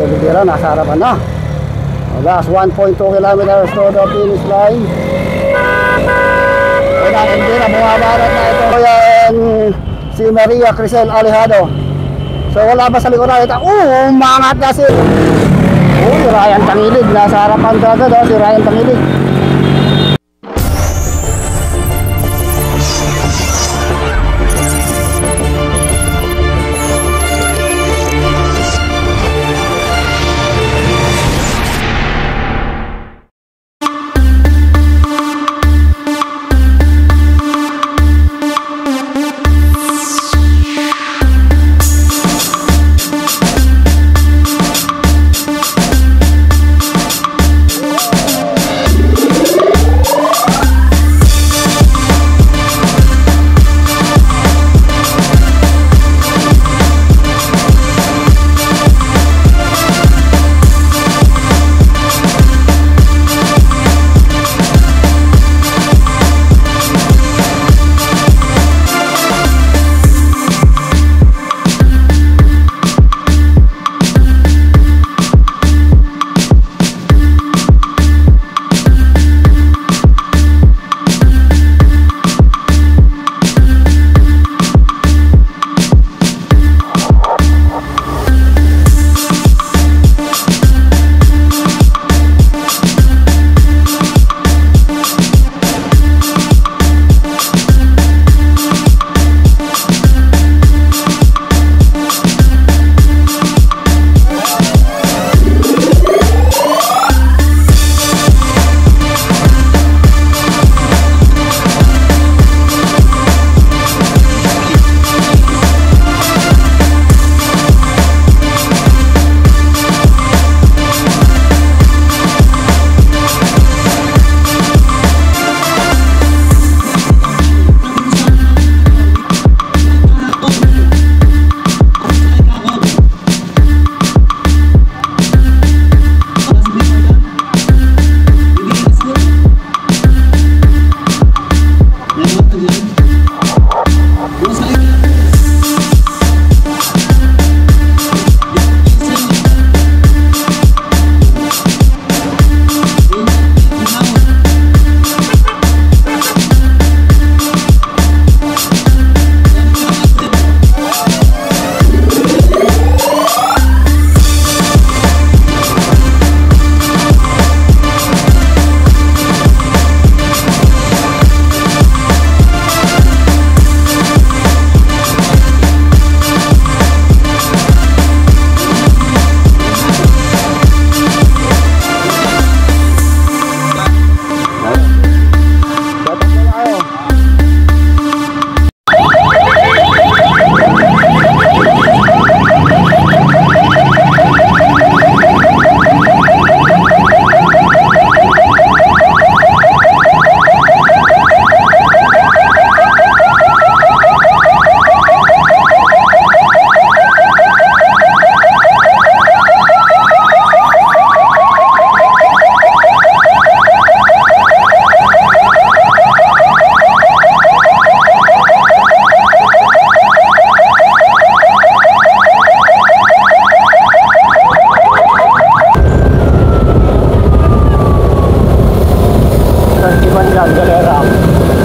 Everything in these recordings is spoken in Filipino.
Bibira, nasa harapan na. Last 1.2 kilometers to the finish line. Hindi na bumabarat na ito. Yan si Maria Crisel Alejado. So wala ba sa likuran ito? Umangat na si Ryan Tangilid. Nasa harapan kagad si Ryan Tangilid.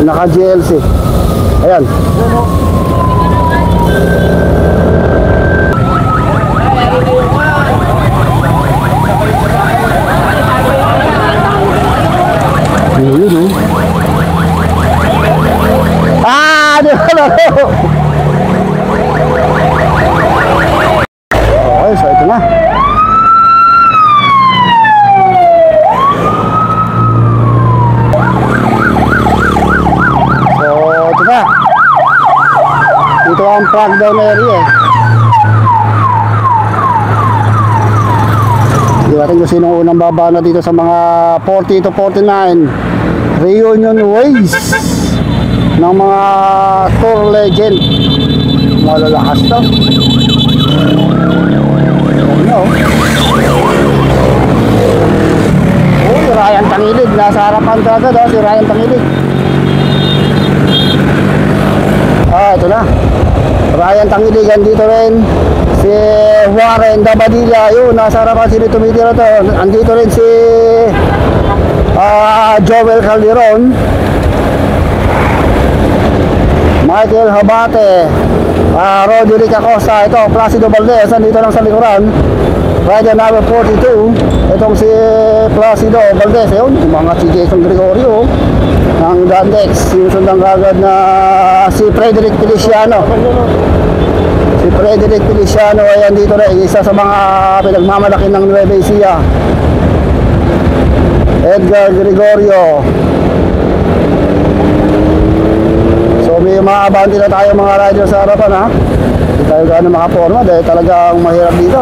Naka GLC. Ayan. Ayun, di ba laro? Okay, so ito na. Ito ang plug down area. Hindi natin kung sino unang baba na dito sa mga 40 to 49 reunion ways ng mga tour legend. Malalakas to. Si Ryan Tangilid. Nasa harapan kagad si Ryan Tangilid. Ito na. Ryan Tangiligan dito rin. si Warren Dabadilla, yun, nasa harapan sila tumitira to. Andito rin si Joel Calderon, Michael Habate, Roderick Acosta, ito Placido Valdez, andito lang sa likuran. Rider number 42, itong si Placido Valdez, yun, yung mga si Jason Gregorio ng Dandex, yung sundang kagad na si Frederick Feliciano. Si Frederick Feliciano ay andito na, isa sa mga pinagmamalaki ng Nueva Ecija. Edgar Gregorio. So may mga abante na tayo mga rider sa harapan, ha. Hindi tayo gano'n makaporma dahil talagang mahirap dito.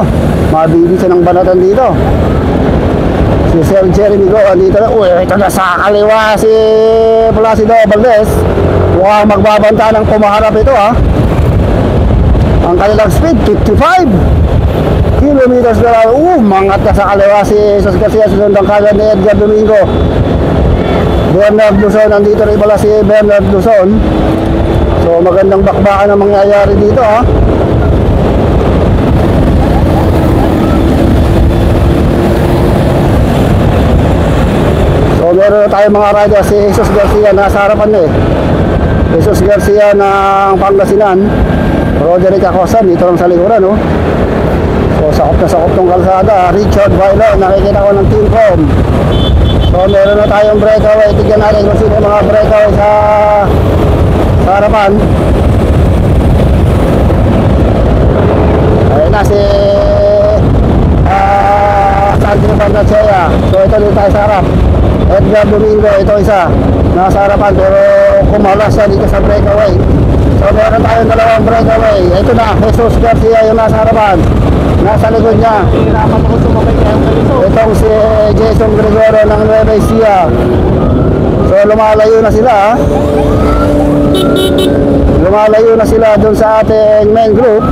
Mabibig siya ng banatan dito. Si Sir Jeremy Go andito na. Uy, ito na sa kaliwa si Placido Valdez. Mukhang magbabanta ng pumaharap ito, ha. Ang kanilang speed 55 kilometers per hour. Mangat na sa kaliwa si Jesus Garcia, sundan kagad ni Edgar Domingo. Bernard Luzon, nandito rin pala si Bernard Luzon. So magandang bakbakan ang mangyayari dito, ha. So meron na tayo mga rider, si Jesus Garcia nasa harapan na, Jesus Garcia ng Pangasinan. Roderick Acosta dito lang sa likuran, no. So sakop na sakop tong kalsada. Richard Bailo, nakikita ko ng Team Com. So meron na tayong breakaway. Tignan natin kung sino mga breakaway sa harapan. Ayun na si Santino Panachea. So ito dito tayo sa harap. Edgar Domingo, ito isa nasa harapan, pero kumalas siya dito sa breakaway. So meron tayong dalawang breakaway. Ito na, Jesus Garcia yung nasa harapan. Nasa likod niya, itong si Jason Gregorio ng Nueva Ecija. So lumalayo na sila, ha? Lumalayo na sila dun sa ating main group.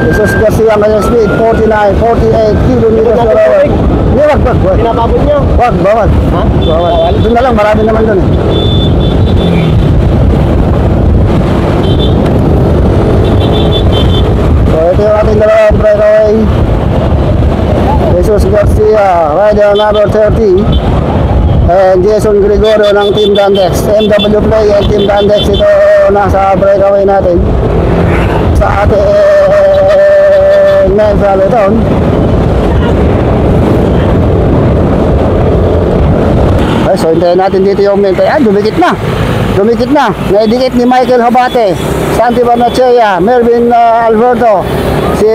Jesus Garcia ang kanyang speed 49, 48 kilometers per hour. Hindi, wag. Pinapabot niyo? Wag, bawal. Ha? Bawal. Doon na lang, marami naman doon, eh. So ito yung ating dalawang breakaway. Jesus Garcia, rider number 30, and Jason Gregorio ng Team Dandex. MW Play and Team Dandex, ito nasa breakaway natin sa ating main peloton. Ay, so hintayin natin dito yung main. Ay, dumikit na. Naidikit ni Michael Habate, Santi Barnachea, Melvin Alberto, si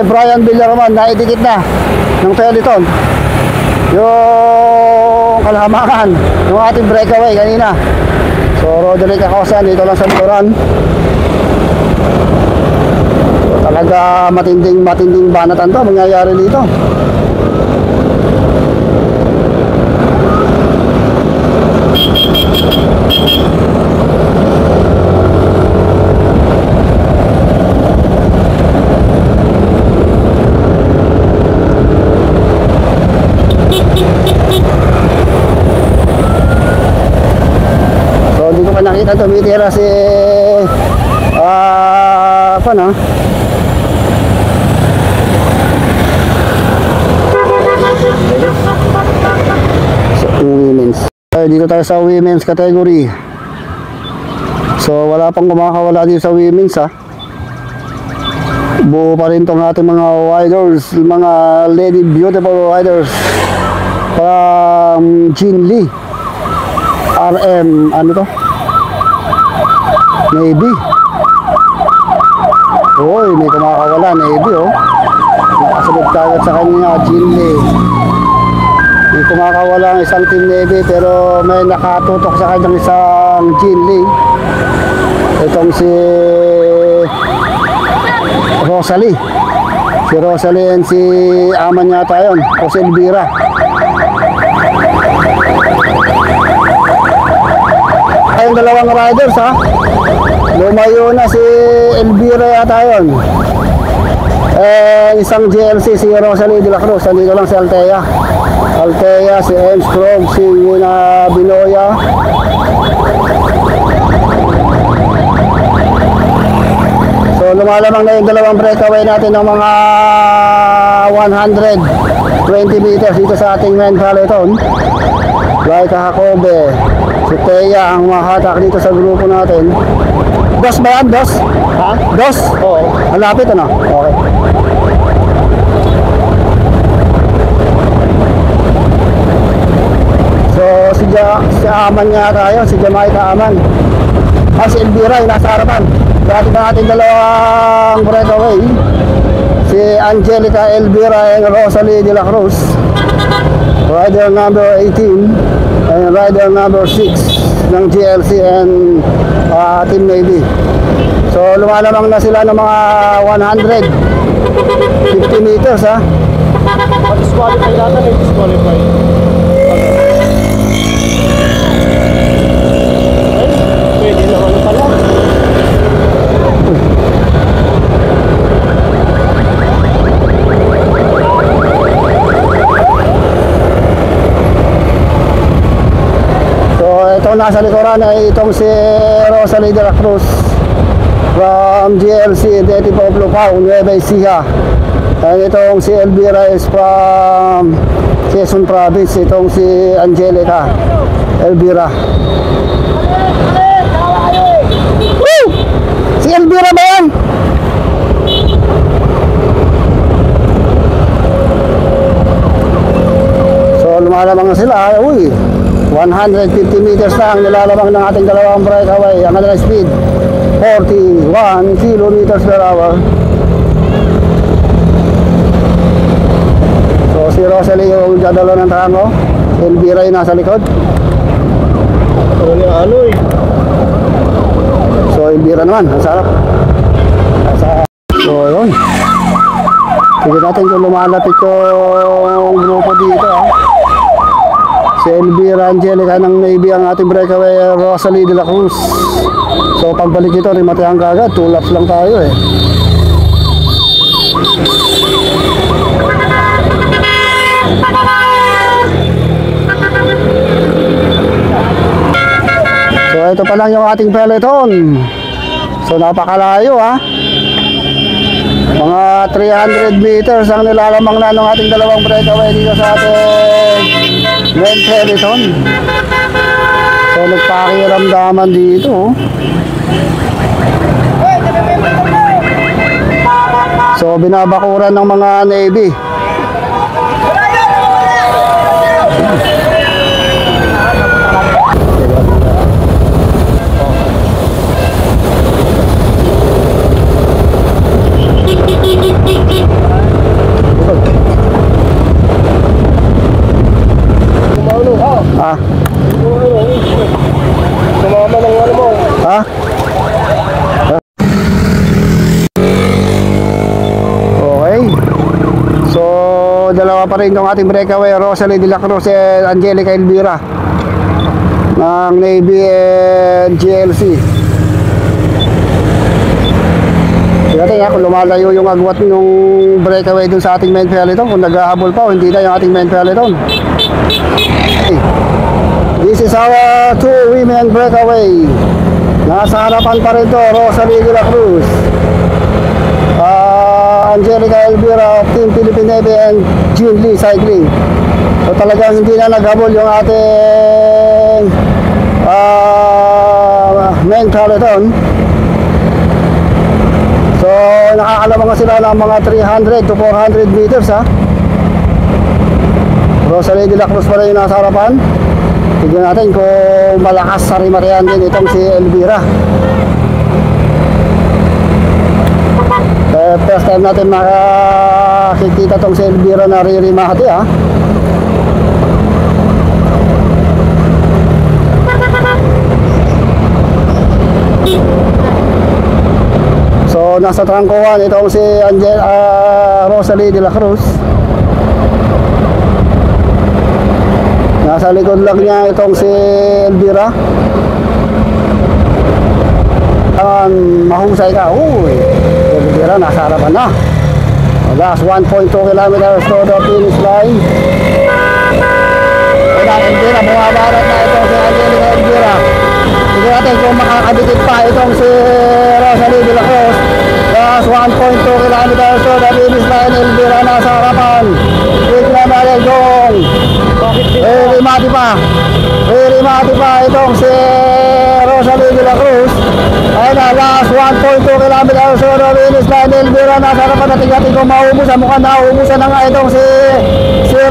Brian Villarman, naidikit na ng peloton yung kalahamakan ng ating breakaway kanina. So Roderick Acosta dito lang sa likuran. So, talaga matinding banatan to mangyayari dito. Nakita tumitira si paano? So, women's. Dito tayo sa women's category. So wala pang kumakawala dito sa women's, ha. Buo pa rin tong ating mga riders, mga lady beautiful riders. Jean Lee RM, ano to? Navy. Uy, may kumakawala, Navy, oh. Nakasunod kagad sa kanya, Jean Lee. May kumakawala ang isang Team Navy, pero may nakatutok sa kanyang isang Jean Lee. Itong si Rosalie. Si Rosalie and si ama niya tayo, o si Elvira. Ayong dalawang riders, ha. Lumayo na si Elvira yata yun. Isang GLC, si Rosalie de la Cruz. Nandito lang si Altea, si Armstrong, si Wina Binoya. So So lumalamang na yung dalawang breakaway natin ng mga 120 meters dito sa ating main peloton. Laika Jacobe, si Teya ang mahatak dito sa grupo natin. Dos ba yan? Dos? Ha? Dos? Oo. Malapit ano? Okay. So si Aman nga tayo, si Jamaica Aman. Si Elvira yung nasa harapan. Dati na natin dalawang breakaway. Si Angelica Elvira and Rosalie de la Cruz, rider number 18 and rider number 6 ng GLC and Team Navy. So lumalamang na sila ng mga 150 meters ha. Disqualify natin, disqualify. Pwede naman pala. Itong nasa likuran ay itong si Rosalie de la Cruz from GLC, Deti Poblo Pau, Nueva Ecija. And itong si Elvira is from Quezon Province. Itong si Angelica Elvira. Woo! Si Elvira ba yan? So lumalamang na sila. Uy, 150 meters lang nilalamang ng ating dalawang breakaway. Ang kanilang speed 41 kilometers per hour. So si Rosalie yung dadalo ng tango, Elvira yung nasa likod. So Elvira naman, ang sarap. So yun, tignan natin kung lumalapit yung grupo dito ha. Si Elvira Angelica ng Navy ang ating breakaway, Rosalie de la Cruz. So pagbalik ito, rimatayan ka agad, 2 laps lang tayo eh. So ito pa lang yung ating peloton. So napakalayo ha. Mga 300 meters ang nilalamang na ng ating dalawang breakaway dito sa ating main peloton. So nagpakiramdaman dito. So binabakuran ng mga Navy. Ah. Sumama ng ano mo. Ha? Okay. So, dalawa pa rin yung ating breakaway, Rosalie de la Cruz and Angelica Elvira ng Navy and GLC. Tingnan nga kung lumalayo yung agwat ng breakaway dun sa ating main peloton. Kung naghahabol pa o hindi na yung ating main peloton. Okay. This is our 2 women breakaway. Nasa harapan pa rin to, Rosalie de la Cruz, Angelica Elvira of Team Philippine Navy and Jean Lee Cycling. So talagang hindi na naghabol yung ating main peloton. So nakakalabang nga sila ng mga 300 to 400 meters ha. Rosalie de la Cruz pa rin yung nasa harapan. Tignan natin kung malakas sa rimarian din itong si Elvira. First time natin makikita itong si Elvira na ririmahati ha. So nasa trangkuhan itong si Rosalie de la Cruz. Nasa likod lang niya itong si Elvira. Mahusay ka. Uy, Elvira nasa harapan na. Last 1.2 kilometers to the finish line. Kaya Elvira, bumabarat na itong si Angelica Elvira. Tignan natin kung makakadikit pa itong si Rosalie de la Cruz. Last 1.2 kilometers to the finish line. Elvira nasa harapan. Bigla na Dong. Very mati pa itong si Rosalie de la Cruz. Ayun na, last 1.2 kilometers to the finish line. Elvira nasa harapan. Natin kung maubusan. Mukhang naubusan na nga itong si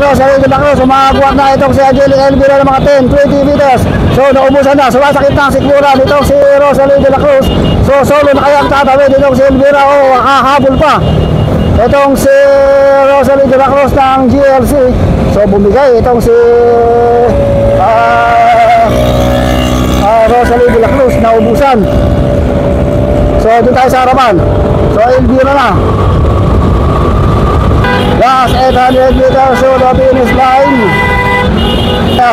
Rosalie de la Cruz. Umagwag na itong si Angelica Elvira ng mga 10-20 meters. So naubusan na. Sumasakit na ang sikmura nitong si Rosalie de la Cruz. So solo na kaya ang tatawid itong si Elvira. O hahabol pa itong si Rosalie de la Cruz ng GLC. So bumigay itong si Rosalie de la Cruz. Naubusan. So doon tayo sa harapan. So Elvira na. Last 800 meters to the finish line.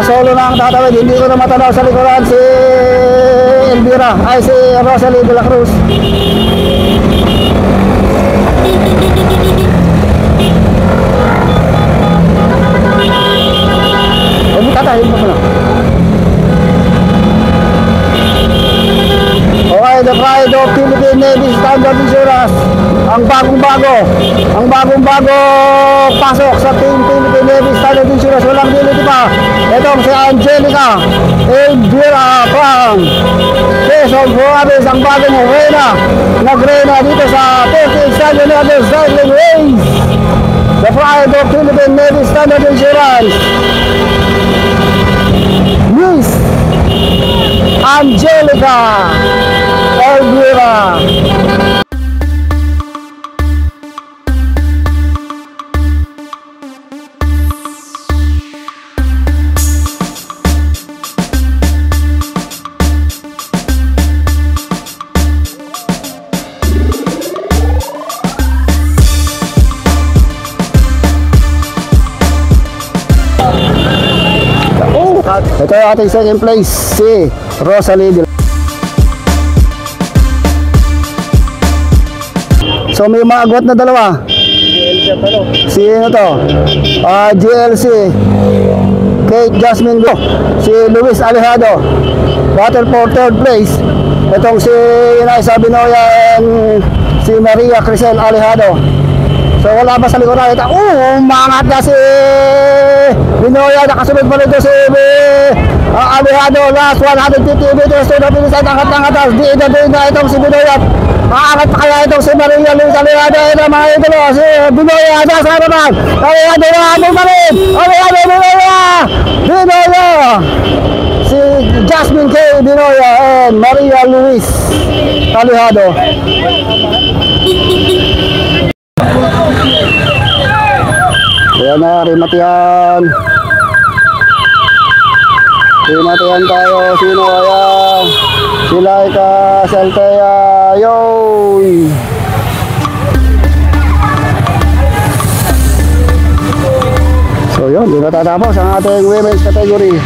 Solo na ang tatawid. Hindi ko na matanaw sa likuran si Elvira. Ay si Rosalie de la Cruz. Tatahin mo na. Okay, the pride of Philippine Navy Standard Insurance. Ang bagong-bago pasok sa Team Philippine Navy Standard Insurance. Walang diliti pa. Itong si Angelica Elvira from Quezon Province. Ang bagong reyna. Nagreyna dito sa 40 Standard Cycling Race. The pride of Philippine Navy Standard Insurance. Miss Angelica Elvira. Ito yung ating second place, si Rosalie de la Cruz. So may maagwat na dalawa. Si ano to? GLC Kate Jasmine Go. Si Luis Alejado. Battle for third place. Itong si Inaisa Binoya and si Maria Crisel Alejado. So wala ba sa likuran? Umangat na si Binoya. Nakasunod pa nito si Alejado. Last 150 meters to the finish line. Angat ng atas. Di na itong si Binoya. Maangat pa kaya itong si Maria Luis Alejado. Ito mga idolo. Si Binoya nasa harapan. Alejado nahamon pa rin. Alejado Binoya. Si Jasmine K. Binoya and Maria Luis Alejado. Ayan na, rimatihan. Rimatihan tayo. Sino kaya? Si Laika Saltea. Yun. So yun, di natatapos ang ating women's category.